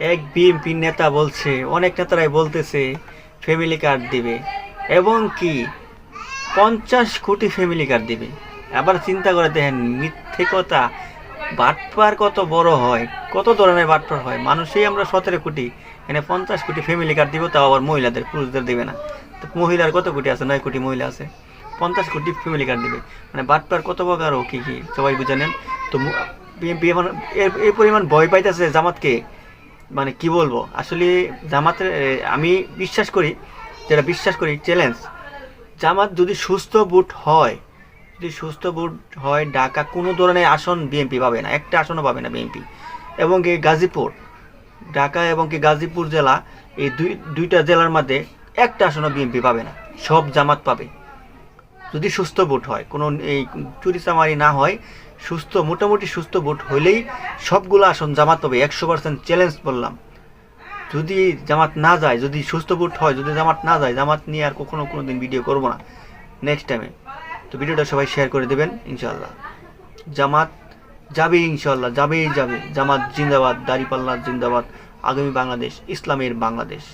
এক বিএনপি নেতা বলছে, অনেক নেতারাই বলতেছে ফ্যামিলি কার্ড দিবে, এবং কি 50 কোটি ফ্যামিলি কার্ড দিবে। আবার চিন্তা করে দেখেন মিথ্যে কথা, বাটপার কত বড় হয়, কত ধরনের বাটপার হয়। মানুষই আমরা 17 কোটি, এখানে 50 কোটি ফ্যামিলি কার্ড দিব, তাও আবার মহিলাদের, পুরুষদের দিবে না। তো মহিলার কত কোটি আছে? 9 কোটি মহিলা আছে, 50 কোটি ফ্যামিলি কার্ড দিবে। মানে বাটপার কত প্রকার ও কী কী সবাই বুঝে নেন। তো বিএনপি এখন এই পরিমাণ ভয় পাইতেছে জামাতকে, মানে কি বলবো আসলে। জামাতের আমি বিশ্বাস করি, যেটা বিশ্বাস করি, চ্যালেঞ্জ, জামাত যদি সুস্থ ভোট হয়, যদি সুস্থ ভোট হয়, ঢাকা কোনো ধরনের আসন বিএনপি পাবে না, একটা আসনও পাবে না বিএনপি। এবং কি গাজীপুর, ঢাকা এবং কি গাজীপুর জেলা, এই দুইটা জেলার মধ্যে একটা আসনও বিএনপি পাবে না, সব জামাত পাবে। যদি সুস্থ ভোট হয়, কোনো এই চুরিচামারি না হয়, সুস্থ, মোটামুটি সুস্থ ভোট হইলেই সবগুলো আসন জামাত পাবে, 100% চ্যালেঞ্জ বললাম। যদি জামাত না যায়, যদি সুস্থ ভোট হয়, যদি জামাত না যায়, জামাত নিয়ে আর কোনো দিন ভিডিও করবো না নেক্সট টাইমে। তো ভিডিওটা সবাই শেয়ার করে দেবেন ইনশাল্লাহ। জামাত যাবে ইনশাল্লাহ, যাবেই যাবে। জামাত জিন্দাবাদ, দাঁড়িপাল্লা জিন্দাবাদ, আগামী বাংলাদেশ, ইসলামের বাংলাদেশ।